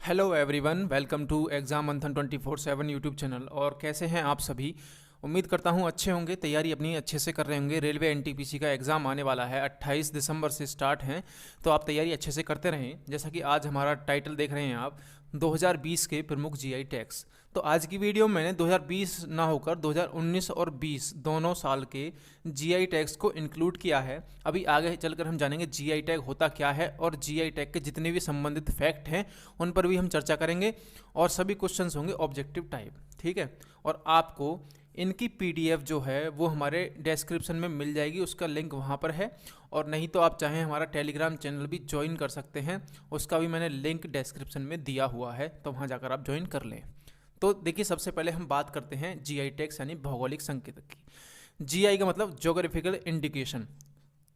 Hello everyone, welcome to exam Manthan 24/7 YouTube channel. और कैसे हैं आप सभी? उम्मीद करता हूं अच्छे होंगे, तैयारी अपनी अच्छे से कर रहे होंगे। रेलवे एनटीपीसी का एग्ज़ाम आने वाला है, 28 दिसंबर से स्टार्ट है, तो आप तैयारी अच्छे से करते रहें। जैसा कि आज हमारा टाइटल देख रहे हैं आप, 2020 के प्रमुख जीआई टैग्स। तो आज की वीडियो में मैंने 2020 ना होकर 2019 और 20 दोनों साल के जीआई टैग्स को इंक्लूड किया है। अभी आगे चलकर हम जानेंगे जीआई टैग होता क्या है और जीआई टैग के जितने भी संबंधित फैक्ट हैं उन पर भी हम चर्चा करेंगे, और सभी क्वेश्चंस होंगे ऑब्जेक्टिव टाइप, ठीक है। और आपको इनकी पीडीएफ जो है वो हमारे डिस्क्रिप्शन में मिल जाएगी, उसका लिंक वहाँ पर है। और नहीं तो आप चाहें हमारा टेलीग्राम चैनल भी ज्वाइन कर सकते हैं, उसका भी मैंने लिंक डिस्क्रिप्शन में दिया हुआ है, तो वहाँ जाकर आप ज्वाइन कर लें। तो देखिए, सबसे पहले हम बात करते हैं जीआई टैग्स यानी भौगोलिक संकेतक की। जीआई का मतलब ज्योग्राफिकल इंडिकेशन।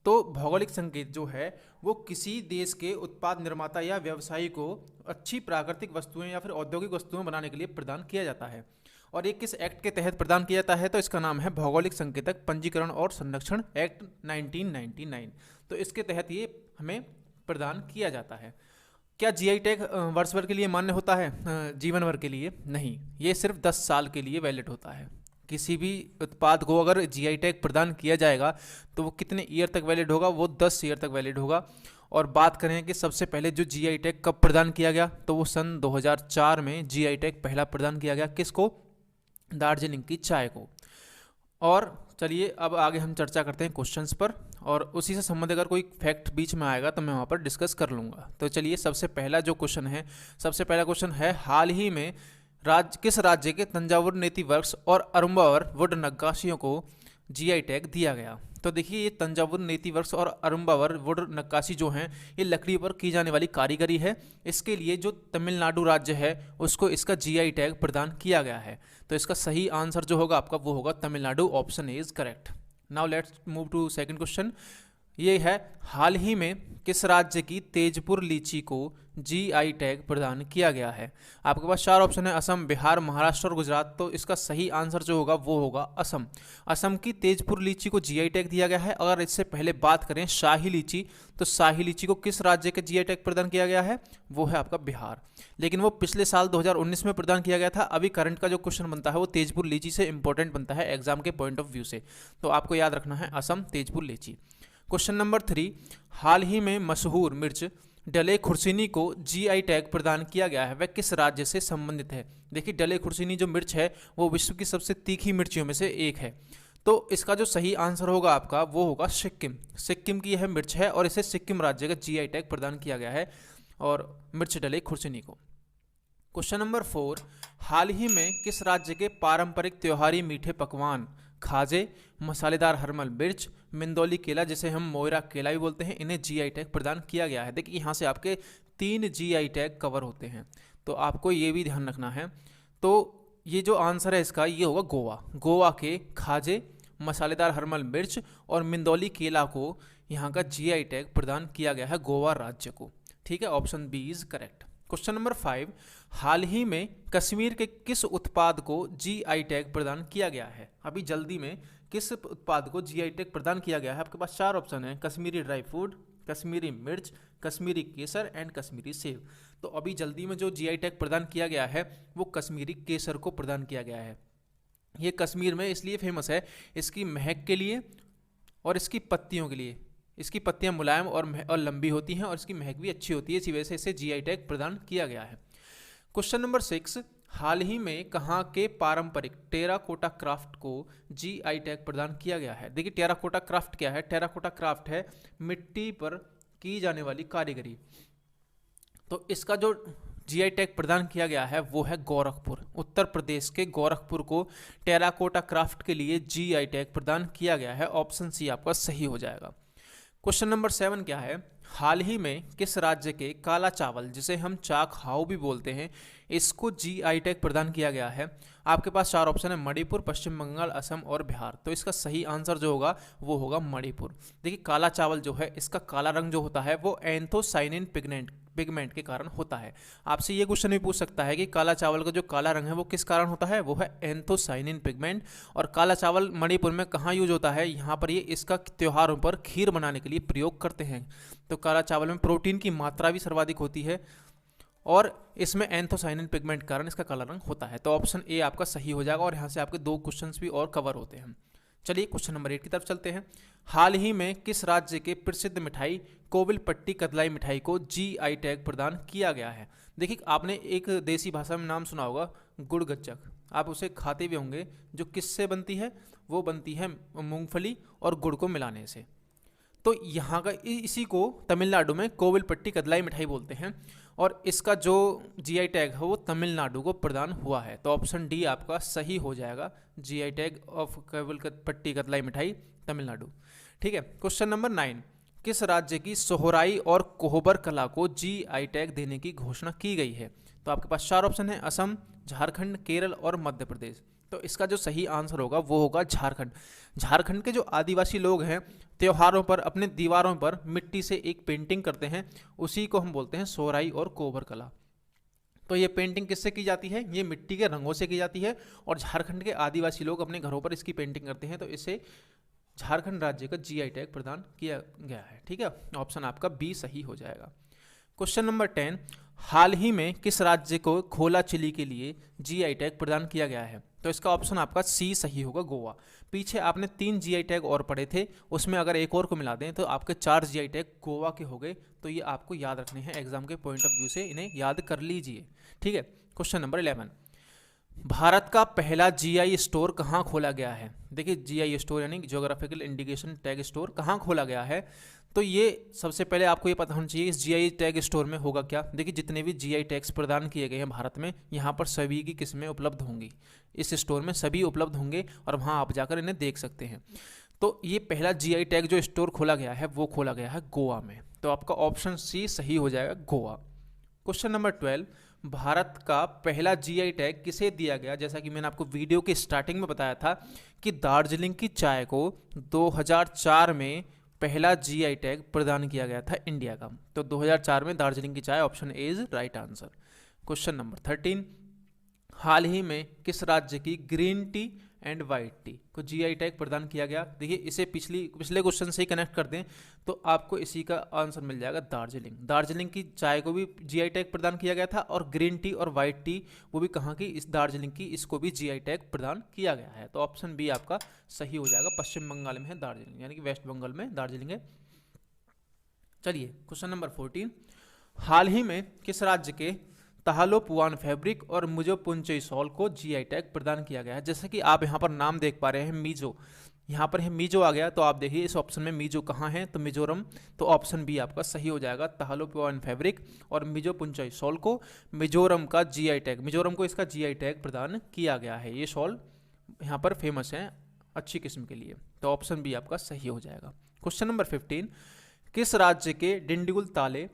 तो भौगोलिक संकेत जो है वो किसी देश के उत्पाद निर्माता या व्यवसायी को अच्छी प्राकृतिक वस्तुएं या फिर औद्योगिक वस्तुएं बनाने के लिए प्रदान किया जाता है। और ये किस एक्ट के तहत प्रदान किया जाता है? तो इसका नाम है भौगोलिक संकेतक पंजीकरण और संरक्षण एक्ट 1999। तो इसके तहत ये हमें प्रदान किया जाता है। क्या जीआई टैग वर्ष भर के लिए मान्य होता है? जीवन भर के लिए नहीं, ये सिर्फ 10 साल के लिए वैलिड होता है। किसी भी उत्पाद को अगर जीआई टैग प्रदान किया जाएगा तो वो कितने ईयर तक वैलिड होगा? वो 10 ईयर तक वैलिड होगा। और बात करें कि सबसे पहले जो जीआई टैग कब प्रदान किया गया, तो वो सन 2004 में जीआई टैग पहला प्रदान किया गया। किसको? दार्जिलिंग की चाय को। और चलिए अब आगे हम चर्चा करते हैं क्वेश्चंस पर, और उसी से संबंधित अगर कोई फैक्ट बीच में आएगा तो मैं वहाँ पर डिस्कस कर लूँगा। तो चलिए, सबसे पहला जो क्वेश्चन है, सबसे पहला क्वेश्चन है, हाल ही में किस राज्य के तंजावुर नेति वर्क्स और अरुम्बावर वुड नक्काशियों को जीआई टैग दिया गया? तो देखिए, ये तंजावुर नेति वर्क्स और अरुम्बावर वुड नक्काशी जो हैं, ये लकड़ी पर की जाने वाली कारीगरी है। इसके लिए जो तमिलनाडु राज्य है उसको इसका जीआई टैग प्रदान किया गया है। तो इसका सही आंसर जो होगा आपका वो होगा Tamil Nadu. Option A is correct. Now let's move to second question. ये है, हाल ही में किस राज्य की तेजपुर लीची को जीआई टैग प्रदान किया गया है? आपके पास 4 ऑप्शन है, असम, बिहार, महाराष्ट्र और गुजरात। तो इसका सही आंसर जो होगा वो होगा असम। असम की तेजपुर लीची को जीआई टैग दिया गया है। अगर इससे पहले बात करें शाही लीची, तो शाही लीची को किस राज्य के जीआई टैग प्रदान किया गया है? वो है आपका बिहार। लेकिन वो पिछले साल 2019 में प्रदान किया गया था। अभी करंट का जो क्वेश्चन बनता है वो तेजपुर लीची से इंपॉर्टेंट बनता है एग्जाम के पॉइंट ऑफ व्यू से, तो आपको याद रखना है असम, तेजपुर लीची। क्वेश्चन नंबर 3, हाल ही में मशहूर मिर्च डले खुर्सीनी को जीआई टैग प्रदान किया गया है, वह किस राज्य से संबंधित है? देखिए, डले खुर्सीनी जो मिर्च है वो विश्व की सबसे तीखी मिर्चियों में से एक है। तो इसका जो सही आंसर होगा आपका वो होगा सिक्किम। सिक्किम की यह मिर्च है और इसे सिक्किम राज्य का जीआई टैग प्रदान किया गया है, और मिर्च डले खुर्सीनी को। क्वेश्चन नंबर 4, हाल ही में किस राज्य के पारंपरिक त्योहारी मीठे पकवान खाजे, मसालेदार हरमल मिर्च, मिंदौली केला जिसे हम मोयरा केला भी बोलते हैं, इन्हें जीआई टैग प्रदान किया गया है? देखिए, यहाँ से आपके 3 जीआई टैग कवर होते हैं, तो आपको ये भी ध्यान रखना है। तो ये जो आंसर है इसका ये होगा गोवा। गोवा के खाजे, मसालेदार हरमल मिर्च और मिंदौली केला को यहाँ का जीआई टैग प्रदान किया गया है गोवा राज्य को, ठीक है। Option B is correct. Question number 5, हाल ही में कश्मीर के किस उत्पाद को जीआई टैग प्रदान किया गया है? अभी जल्दी में किस उत्पाद को जीआई टैग प्रदान किया गया है? आपके पास 4 ऑप्शन है, कश्मीरी ड्राई फ्रूट, कश्मीरी मिर्च, कश्मीरी केसर एंड कश्मीरी सेब। तो अभी जल्दी में जो जीआई टैग प्रदान किया गया है वो कश्मीरी केसर को प्रदान किया गया है। ये कश्मीर में इसलिए फेमस है, इसकी महक के लिए और इसकी पत्तियों के लिए। इसकी पत्तियां मुलायम और लंबी होती हैं और इसकी महक भी अच्छी होती है, इसी वजह से इसे जीआई टैग प्रदान किया गया है। क्वेश्चन नंबर 6, हाल ही में कहाँ के पारंपरिक टेराकोटा क्राफ्ट को जीआई टैग प्रदान किया गया है? देखिए, टेराकोटा क्राफ्ट क्या है? टेराकोटा क्राफ्ट है मिट्टी पर की जाने वाली कारीगरी। तो इसका जो जीआई टैग प्रदान किया गया है वो है गोरखपुर। उत्तर प्रदेश के गोरखपुर को टेराकोटा क्राफ्ट के लिए जीआई टैग प्रदान किया गया है। ऑप्शन सी आपका सही हो जाएगा। क्वेश्चन नंबर 7 क्या है, हाल ही में किस राज्य के काला चावल जिसे हम चाकहाउ भी बोलते हैं, इसको जीआई टैग प्रदान किया गया है? आपके पास 4 ऑप्शन है, मणिपुर, पश्चिम बंगाल, असम और बिहार। तो इसका सही आंसर जो होगा वो होगा मणिपुर। देखिए, काला चावल जो है इसका काला रंग जो होता है वो एंथोसाइनिन पिगमेंट के कारण होता है। आपसे ये क्वेश्चन भी पूछ सकता है कि काला चावल का जो काला रंग है वो किस कारण होता है? वो है एंथोसाइनिन पिगमेंट। और काला चावल मणिपुर में कहाँ यूज होता है? यहाँ पर ये इसका त्योहारों पर खीर बनाने के लिए प्रयोग करते हैं। तो काला चावल में प्रोटीन की मात्रा भी सर्वाधिक होती है और इसमें एंथोसाइनिन पिगमेंट के कारण इसका काला रंग होता है। तो ऑप्शन ए आपका सही हो जाएगा और यहाँ से आपके 2 क्वेश्चंस भी और कवर होते हैं। चलिए क्वेश्चन नंबर 8 की तरफ चलते हैं। हाल ही में किस राज्य के प्रसिद्ध मिठाई कोविलपट्टी कतलाई मिठाई को जीआई टैग प्रदान किया गया है? देखिए, आपने एक देसी भाषा में नाम सुना होगा गुड़ गच्चक, आप उसे खाते भी होंगे। जो किससे बनती है? वो बनती है मूंगफली और गुड़ को मिलाने से। तो यहाँ का इसी को तमिलनाडु में कोविलपट्टी कतलाई मिठाई बोलते हैं और इसका जो जीआई टैग है वो तमिलनाडु को प्रदान हुआ है। तो ऑप्शन डी आपका सही हो जाएगा, जीआई टैग ऑफ कोविलपट्टी कतलाई मिठाई तमिलनाडु। ठीक है, क्वेश्चन नंबर 9, किस राज्य की सोहराई और कोहबर कला को जीआई टैग देने की घोषणा की गई है? तो आपके पास 4 ऑप्शन है, असम, झारखंड, केरल और मध्य प्रदेश। तो इसका जो सही आंसर होगा वो होगा झारखंड। झारखंड के जो आदिवासी लोग हैं त्योहारों पर अपने दीवारों पर मिट्टी से एक पेंटिंग करते हैं, उसी को हम बोलते हैं सोहराई और कोहबर कला। तो ये पेंटिंग किससे की जाती है? ये मिट्टी के रंगों से की जाती है और झारखंड के आदिवासी लोग अपने घरों पर इसकी पेंटिंग करते हैं। तो इसे झारखंड राज्य का जीआई टैग प्रदान किया गया है। ठीक है, ऑप्शन आपका बी सही हो जाएगा। क्वेश्चन नंबर 10, हाल ही में किस राज्य को खोला चिली के लिए जीआई टैग प्रदान किया गया है? तो इसका ऑप्शन आपका सी सही होगा, गोवा। पीछे आपने 3 जीआई टैग और पढ़े थे, उसमें अगर एक और को मिला दें तो आपके 4 जीआई टैग गोवा के हो गए। तो ये आपको याद रखने हैं, एग्जाम के पॉइंट ऑफ व्यू से इन्हें याद कर लीजिए। ठीक है, क्वेश्चन नंबर 11, भारत का पहला जीआई स्टोर कहाँ खोला गया है? देखिए, जीआई स्टोर यानी ज्योग्राफिकल इंडिकेशन टैग स्टोर कहाँ खोला गया है? तो ये सबसे पहले आपको ये पता होना चाहिए इस जीआई टैग स्टोर में होगा क्या। देखिए, जितने भी जीआई टैग्स प्रदान किए गए हैं भारत में, यहाँ पर सभी की किस्में उपलब्ध होंगी, इस स्टोर में सभी उपलब्ध होंगे और वहाँ आप जाकर इन्हें देख सकते हैं। तो ये पहला जीआई टैग जो स्टोर खोला गया है वो खोला गया है गोवा में। तो आपका ऑप्शन सी सही हो जाएगा, गोवा। क्वेश्चन नंबर 12, भारत का पहला जीआई टैग किसे दिया गया? जैसा कि मैंने आपको वीडियो के स्टार्टिंग में बताया था कि दार्जिलिंग की चाय को 2004 में पहला जीआई टैग प्रदान किया गया था इंडिया का। तो 2004 में दार्जिलिंग की चाय, option A is right answer. Question number 13, हाल ही में किस राज्य की green tea and white T को जीआई टैग प्रदान किया गया? देखिए, इसे पिछले क्वेश्चन से ही कनेक्ट कर दें तो आपको इसी का आंसर मिल जाएगा, दार्जिलिंग। दार्जिलिंग की चाय को भी जीआई टैग प्रदान किया गया था और ग्रीन टी और वाइट टी वो भी कहाँ की? इस दार्जिलिंग की, इसको भी जीआई टैग प्रदान किया गया है। तो ऑप्शन बी आपका सही हो जाएगा, पश्चिम बंगाल में है दार्जिलिंग, यानी कि वेस्ट बंगाल में दार्जिलिंग है। चलिए, क्वेश्चन नंबर 14, हाल ही में किस राज्य के ताहलोपुआन फैब्रिक और मुजो पुंचई सॉल को जीआई टैग प्रदान किया गया है? जैसे कि आप यहाँ पर नाम देख पा रहे हैं, मिजो, यहाँ पर है मिजो आ गया। तो आप देखिए इस ऑप्शन में मिजो कहाँ है? तो मिजोरम। तो ऑप्शन बी आपका सही हो जाएगा, ताहलोपुआन फैब्रिक और मिजो पुंचई सॉल को मिजोरम का जीआई टैग, मिजोरम को इसका जीआई टैग प्रदान किया गया है। ये सॉल यहाँ पर फेमस है अच्छी किस्म के लिए। तो ऑप्शन बी आपका सही हो जाएगा। क्वेश्चन नंबर 15, किस राज्य के डिंडीगुल ताले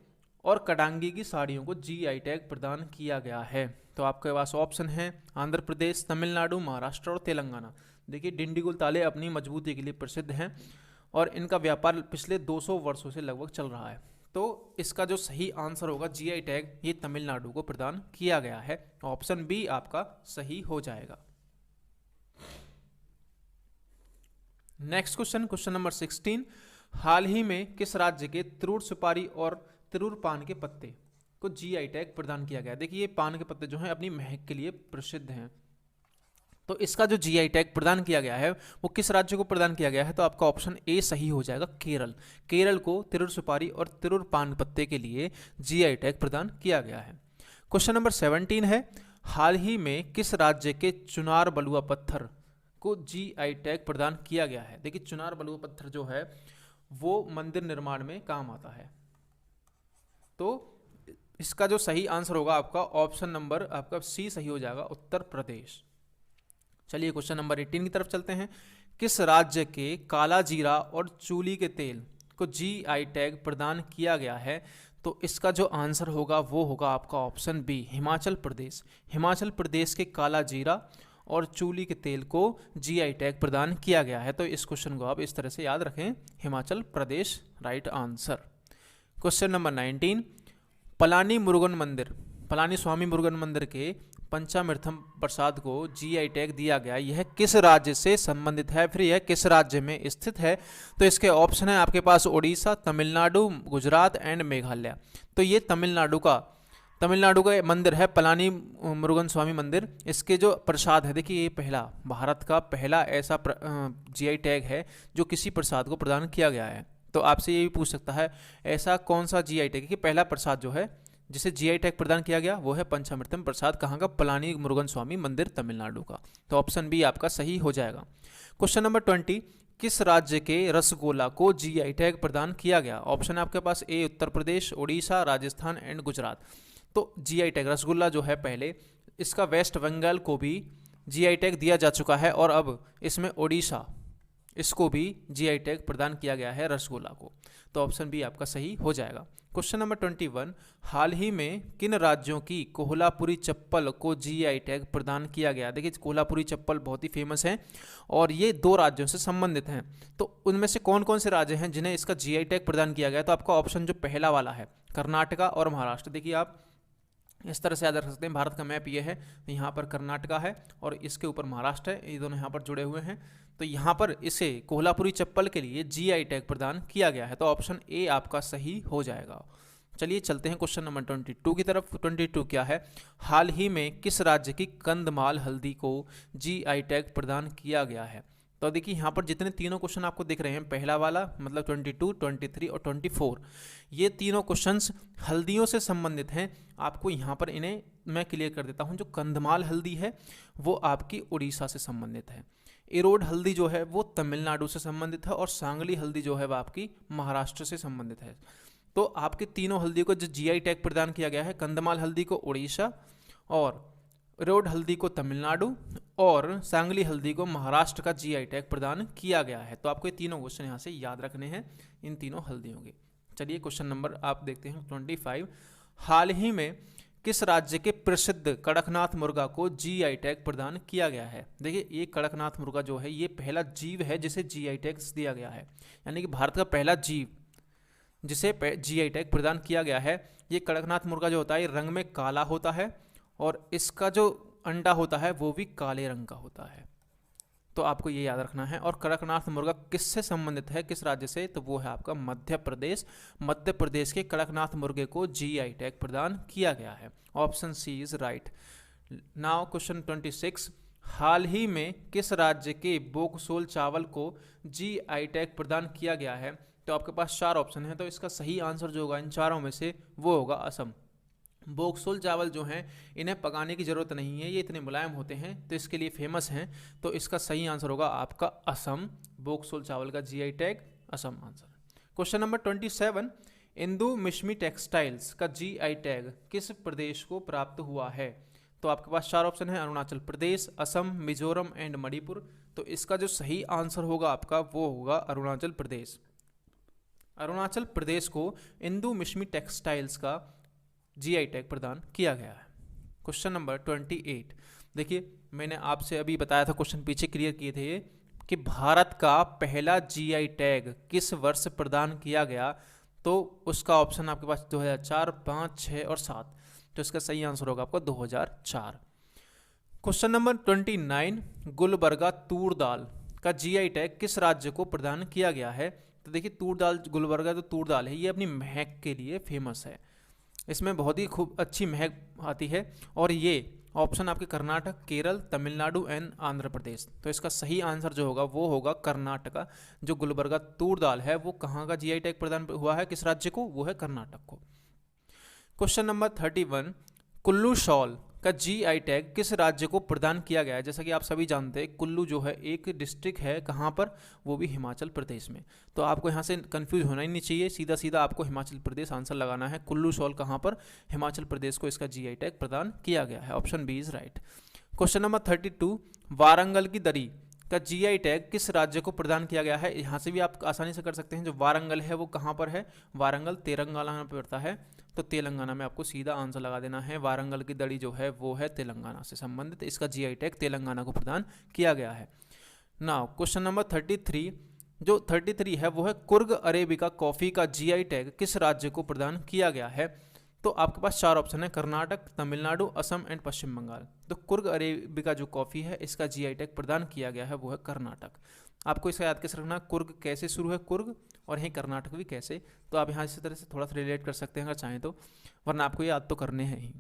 और कडांगी की साड़ियों को जीआई टैग प्रदान किया गया है? तो आपके पास ऑप्शन है आंध्र प्रदेश, तमिलनाडु, महाराष्ट्र और तेलंगाना। देखिए, डिंडीगुल ताले अपनी मजबूती के लिए प्रसिद्ध हैं और इनका व्यापार पिछले 200 वर्षों से लगभग चल रहा है। तो इसका जो सही आंसर होगा, जीआई टैग ये तमिलनाडु को प्रदान किया गया है। ऑप्शन बी आपका सही हो जाएगा। नेक्स्ट क्वेश्चन, क्वेश्चन नंबर 16, हाल ही में किस राज्य के तिरूर सुपारी और तिरूर पान के पत्ते को जीआई टैग प्रदान किया गया? देखिए, ये पान के पत्ते जो हैं अपनी महक के लिए प्रसिद्ध हैं। तो इसका जो जीआई टैग प्रदान किया गया है वो किस राज्य को प्रदान किया गया है? तो आपका ऑप्शन ए सही हो जाएगा, केरल। केरल को तिरूर सुपारी और तिरूर पान पत्ते के लिए जीआई टैग प्रदान किया गया है। क्वेश्चन नंबर 17 है, हाल ही में किस राज्य के चुनार बलुआ पत्थर को जीआई टैग प्रदान किया गया है? देखिए, चुनार बलुआ पत्थर जो है वो मंदिर निर्माण में काम आता है। तो इसका जो सही आंसर होगा आपका ऑप्शन नंबर आपका सी सही हो जाएगा, उत्तर प्रदेश। चलिए, क्वेश्चन नंबर 18 की तरफ चलते हैं। किस राज्य के काला जीरा और चूली के तेल को जीआई टैग प्रदान किया गया है? तो इसका जो आंसर होगा वो होगा आपका ऑप्शन बी, हिमाचल प्रदेश। हिमाचल प्रदेश के काला जीरा और चूली के तेल को जीआई टैग प्रदान किया गया है। तो इस क्वेश्चन को आप इस तरह से याद रखें, Himachal Pradesh right answer. Question number 19, Palani Murugan मंदिर, पलानी स्वामी मुरुगन मंदिर के पंचामृतम प्रसाद को जीआई टैग दिया गया, यह किस राज्य से संबंधित है? फिर यह किस राज्य में स्थित है? तो इसके ऑप्शन है आपके पास उड़ीसा, तमिलनाडु, गुजरात एंड मेघालय। तो ये तमिलनाडु का तमिलनाडु का मंदिर है पलानी मुरुगन स्वामी मंदिर। इसके जो प्रसाद है, देखिए ये पहला भारत का पहला ऐसा जीआई टैग है जो किसी प्रसाद को प्रदान किया गया है। तो आपसे ये भी पूछ सकता है ऐसा कौन सा जीआई टैग है कि पहला प्रसाद जो है जिसे जीआई टैग प्रदान किया गया वो है पंचामृतम प्रसाद, कहाँ का? पलानी मुरुगन स्वामी मंदिर तमिलनाडु का। तो ऑप्शन बी आपका सही हो जाएगा। क्वेश्चन नंबर 20, किस राज्य के रसगुल्ला को जीआई टैग प्रदान किया गया? ऑप्शन है आपके पास ए उत्तर प्रदेश, उड़ीसा, राजस्थान एंड गुजरात। तो जीआई टैग रसगुल्ला जो है पहले इसका वेस्ट बंगाल को भी जीआई टैग दिया जा चुका है और अब इसमें उड़ीसा इसको भी जीआई टैग प्रदान किया गया है रसगुल्ला को। तो ऑप्शन बी आपका सही हो जाएगा। क्वेश्चन नंबर 21, हाल ही में किन राज्यों की कोल्हापुरी चप्पल को जीआई टैग प्रदान किया गया? देखिए कोल्हापुरी चप्पल बहुत ही फेमस है और ये 2 राज्यों से संबंधित हैं। तो उनमें से कौन कौन से राज्य हैं जिन्हें इसका जीआई टैग प्रदान किया गया? तो आपका ऑप्शन जो पहला वाला है कर्नाटका और महाराष्ट्र। देखिए आप इस तरह से याद रख सकते हैं, भारत का मैप ये है, तो यहाँ पर कर्नाटका है और इसके ऊपर महाराष्ट्र है, ये दोनों यहाँ पर जुड़े हुए हैं। तो यहाँ पर इसे कोल्हापुरी चप्पल के लिए जीआई टैग प्रदान किया गया है। तो ऑप्शन ए आपका सही हो जाएगा। चलिए चलते हैं क्वेश्चन नंबर 22 की तरफ। 22 क्या है? हाल ही में किस राज्य की कंदमाल हल्दी को जीआई टैग प्रदान किया गया है? तो देखिए यहाँ पर जितने तीनों क्वेश्चन आपको दिख रहे हैं, पहला वाला मतलब 22, 23 और 24, ये तीनों क्वेश्चंस हल्दियों से संबंधित हैं। आपको यहाँ पर इन्हें मैं क्लियर कर देता हूँ। जो कंधमाल हल्दी है वो आपकी उड़ीसा से संबंधित है, इरोड हल्दी जो है वो तमिलनाडु से संबंधित है और सांगली हल्दी जो है वो आपकी महाराष्ट्र से संबंधित है। तो आपके तीनों हल्दी को जो जीआई टैग प्रदान किया गया है, कंधमाल हल्दी को उड़ीसा और इरोड हल्दी को तमिलनाडु और सांगली हल्दी को महाराष्ट्र का जीआई टैग प्रदान किया गया है। तो आपको ये तीनों क्वेश्चन यहाँ से याद रखने हैं इन तीनों हल्दियों के। चलिए क्वेश्चन नंबर आप देखते हैं 25, हाल ही में किस राज्य के प्रसिद्ध कड़कनाथ मुर्गा को जीआई टैग प्रदान किया गया है? देखिए ये कड़कनाथ मुर्गा जो है ये पहला जीव है जिसे जीआई टैग दिया गया है, यानी कि भारत का पहला जीव जिसे जीआई टैग प्रदान किया गया है। ये कड़कनाथ मुर्गा जो होता है ये रंग में काला होता है और इसका जो अंडा होता है वो भी काले रंग का होता है। तो आपको ये याद रखना है। और कड़कनाथ मुर्गा किससे संबंधित है, किस राज्य से? तो वो है आपका मध्य प्रदेश। मध्य प्रदेश के कड़कनाथ मुर्गे को जीआई टैग प्रदान किया गया है। Option C is right. Now question 26, हाल ही में किस राज्य के बोगसोल चावल को जीआई टैग प्रदान किया गया है? तो आपके पास 4 ऑप्शन है, तो इसका सही आंसर जो होगा इन चारों में से वो होगा असम। बोगसोल चावल जो हैं इन्हें पकाने की ज़रूरत नहीं है, ये इतने मुलायम होते हैं तो इसके लिए फेमस हैं। तो इसका सही आंसर होगा आपका असम। बोगसोल चावल का GI tag Assam answer. Question number 27, Indu Mishmi textiles का जीआई टैग किस प्रदेश को प्राप्त हुआ है? तो आपके पास 4 ऑप्शन है, अरुणाचल प्रदेश, असम, मिजोरम एंड मणिपुर। तो इसका जो सही आंसर होगा आपका वो होगा अरुणाचल प्रदेश। अरुणाचल प्रदेश को इंदु मिश्मी टेक्सटाइल्स का जीआई टैग प्रदान किया गया है। क्वेश्चन नंबर 28, देखिए मैंने आपसे अभी बताया था, क्वेश्चन पीछे क्लियर किए थे ये कि भारत का पहला जीआई टैग किस वर्ष प्रदान किया गया? तो उसका ऑप्शन आपके पास 2004, 5, 6 और 7। तो इसका सही आंसर होगा आपका 2004। क्वेश्चन नंबर 29, गुलबर्गा तूर दाल का जीआई टैग किस राज्य को प्रदान किया गया है? तो देखिए तूर दाल, गुलबर्गा जो तूर दाल है ये अपनी महक के लिए फेमस है, इसमें बहुत ही खूब अच्छी महक आती है और ये ऑप्शन आपके कर्नाटक, केरल, तमिलनाडु एंड आंध्र प्रदेश। तो इसका सही आंसर जो होगा वो होगा कर्नाटका। जो गुलबर्गा तूर दाल है वो कहाँ का जीआई टैग प्रदान हुआ है, किस राज्य को? वो है कर्नाटक को। क्वेश्चन नंबर 31, कुल्लू शॉल का जीआई टैग किस राज्य को प्रदान किया गया है? जैसा कि आप सभी जानते हैं कुल्लू जो है एक डिस्ट्रिक्ट है, कहाँ पर? वो भी हिमाचल प्रदेश में। तो आपको यहाँ से कंफ्यूज होना ही नहीं चाहिए, सीधा सीधा आपको हिमाचल प्रदेश आंसर लगाना है। कुल्लू शॉल कहाँ पर? हिमाचल प्रदेश को इसका जीआई टैग प्रदान किया गया है। Option B is right. Question number 32, Warangal की दरी का जीआई टैग किस राज्य को प्रदान किया गया है? यहाँ से भी आप आसानी से कर सकते हैं। जो वारंगल है वो कहाँ पर है? वारंगल तेलंगाना में पड़ता है, तो तेलंगाना में आपको सीधा आंसर लगा देना है। वारंगल की दड़ी जो है वो है तेलंगाना से संबंधित, इसका जीआई टैग तेलंगाना को प्रदान किया गया है। नाउ क्वेश्चन नंबर 33, जो 33 है वो है कुर्ग अरेबिका कॉफ़ी का जीआई टैग किस राज्य को प्रदान किया गया है? तो आपके पास 4 ऑप्शन है, कर्नाटक, तमिलनाडु, असम एंड पश्चिम बंगाल। तो कुर्ग अरेबिका जो कॉफ़ी है इसका जीआई टैग प्रदान किया गया है वो है कर्नाटक। आपको इसका याद कैसे रखना, कुर्ग कैसे शुरू है, कुर्ग, और यहीं कर्नाटक भी कैसे। तो आप यहाँ इसी तरह से थोड़ा सा रिलेट कर सकते हैं अगर चाहें तो, वरना आपको याद तो करने हैं ही।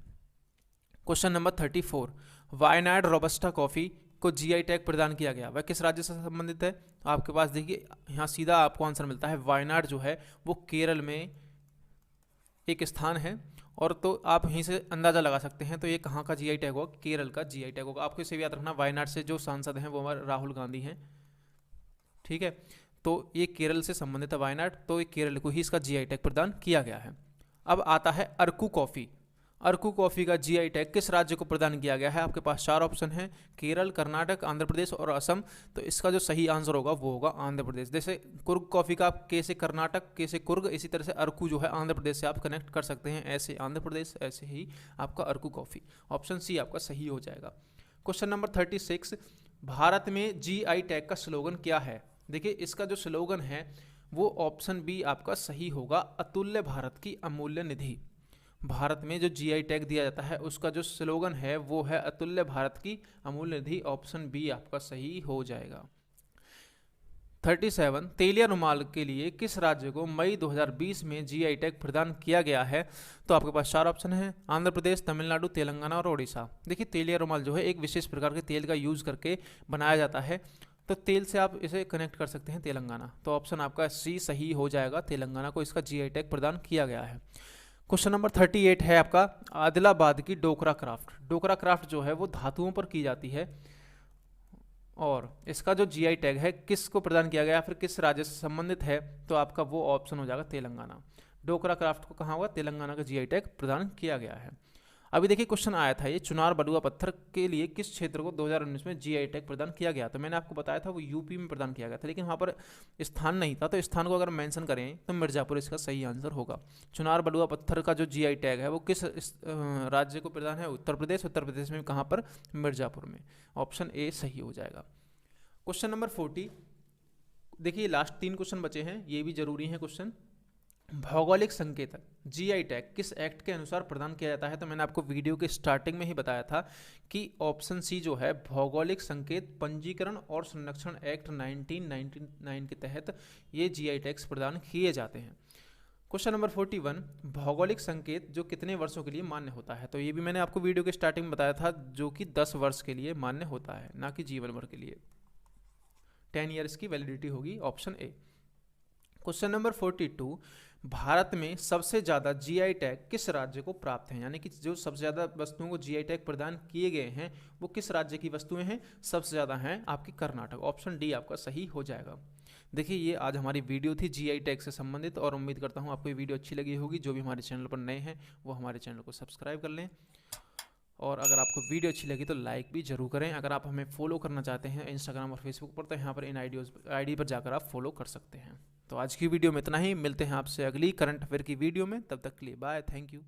Question number 34, Wayanad robusta coffee को जीआई टैग प्रदान किया गया, वह किस राज्य से संबंधित है। आपके पास देखिए यहाँ सीधा आपको आंसर मिलता है, वायनाड जो है वो केरल में एक स्थान है, और तो आप यहीं से अंदाज़ा लगा सकते हैं तो ये कहाँ का जीआई टैग होगा, केरल का जीआई टैग होगा। आपको इसे भी याद रखना, वायनाड से जो सांसद हैं वो हमारे राहुल गांधी हैं, ठीक है। तो ये केरल से संबंधित है वायनाड, तो ये केरल को ही इसका जीआई टैग प्रदान किया गया है। अब आता है अरकू कॉफ़ी। अरकू कॉफ़ी का जीआई टैग किस राज्य को प्रदान किया गया है। आपके पास 4 ऑप्शन हैं, केरल, कर्नाटक, आंध्र प्रदेश और असम। तो इसका जो सही आंसर होगा वो होगा आंध्र प्रदेश। जैसे कुर्ग कॉफ़ी का के से कर्नाटक, के से कुर्ग, इसी तरह से अरकू जो है आंध्र प्रदेश से आप कनेक्ट कर सकते हैं, ऐसे आंध्र प्रदेश, ऐसे ही आपका अरकू कॉफ़ी। ऑप्शन सी आपका सही हो जाएगा। क्वेश्चन नंबर 36, भारत में जीआई टैग का स्लोगन क्या है। देखिए इसका जो स्लोगन है वो ऑप्शन बी आपका सही होगा, अतुल्य भारत की अमूल्य निधि। भारत में जो जीआई टैग दिया जाता है उसका जो स्लोगन है वो है अतुल्य भारत की अमूल्य निधि। ऑप्शन बी आपका सही हो जाएगा। 37, तेलिया रुमाल के लिए किस राज्य को मई 2020 में जीआई टैग प्रदान किया गया है। तो आपके पास 4 ऑप्शन हैं, आंध्र प्रदेश, तमिलनाडु, तेलंगाना और ओडिशा। देखिए तेलिया रुमाल जो है एक विशेष प्रकार के तेल का यूज करके बनाया जाता है, तो तेल से आप इसे कनेक्ट कर सकते हैं तेलंगाना। तो ऑप्शन आपका सी सही हो जाएगा, तेलंगाना को इसका जीआई टैग प्रदान किया गया है। क्वेश्चन नंबर 38 है आपका, आदिलाबाद की डोकरा क्राफ्ट। डोकरा क्राफ्ट जो है वो धातुओं पर की जाती है, और इसका जो जीआई टैग है किसको प्रदान किया गया, फिर किस राज्य से संबंधित है। तो आपका वो ऑप्शन हो जाएगा तेलंगाना। डोकरा क्राफ्ट को कहाँ होगा, तेलंगाना का जीआई टैग प्रदान किया गया है। अभी देखिए क्वेश्चन आया था ये, चुनार बलुआ पत्थर के लिए किस क्षेत्र को 2019 में जीआई टैग प्रदान किया गया। तो मैंने आपको बताया था वो यूपी में प्रदान किया गया था, लेकिन वहाँ पर स्थान नहीं था, तो स्थान को अगर मेंशन करें तो मिर्जापुर इसका सही आंसर होगा। चुनार बलुआ पत्थर का जो जीआई टैग है वो किस राज्य को प्रदान है, उत्तर प्रदेश। उत्तर प्रदेश में कहाँ पर, मिर्जापुर में। ऑप्शन ए सही हो जाएगा। क्वेश्चन नंबर 40, देखिए लास्ट 3 क्वेश्चन बचे हैं, ये भी जरूरी है क्वेश्चन। भौगोलिक संकेतक जीआई टैग किस एक्ट के अनुसार प्रदान किया जाता है। तो मैंने आपको वीडियो के स्टार्टिंग में ही बताया था कि ऑप्शन सी जो है भौगोलिक संकेत पंजीकरण और संरक्षण एक्ट 1999 के तहत ये जीआई टैग्स प्रदान किए जाते हैं। क्वेश्चन नंबर 41, भौगोलिक संकेत जो कितने वर्षों के लिए मान्य होता है। तो ये भी मैंने आपको वीडियो के स्टार्टिंग में बताया था, जो कि 10 वर्ष के लिए मान्य होता है, ना कि जीवन भर के लिए। 10 ईयर्स की वैलिडिटी होगी, option A. Question number 42, Bharat में सबसे ज़्यादा जीआई टैग किस राज्य को प्राप्त हैं, यानी कि जो सबसे ज़्यादा वस्तुओं को जीआई टैग प्रदान किए गए हैं वो किस राज्य की वस्तुएं हैं। सबसे ज़्यादा हैं आपकी कर्नाटक। ऑप्शन डी आपका सही हो जाएगा। देखिए ये आज हमारी वीडियो थी जीआई टैग से संबंधित, और उम्मीद करता हूँ आपको ये वीडियो अच्छी लगी होगी। जो भी हमारे चैनल पर नए हैं वो हमारे चैनल को सब्सक्राइब कर लें, और अगर आपको वीडियो अच्छी लगी तो लाइक भी जरूर करें। अगर आप हमें फॉलो करना चाहते हैं इंस्टाग्राम और फेसबुक पर, तो यहाँ पर इन आईडी पर जाकर आप फॉलो कर सकते हैं। तो आज की वीडियो में इतना ही, मिलते हैं आपसे अगली करंट अफेयर की वीडियो में। तब तक के लिए बाय, थैंक यू।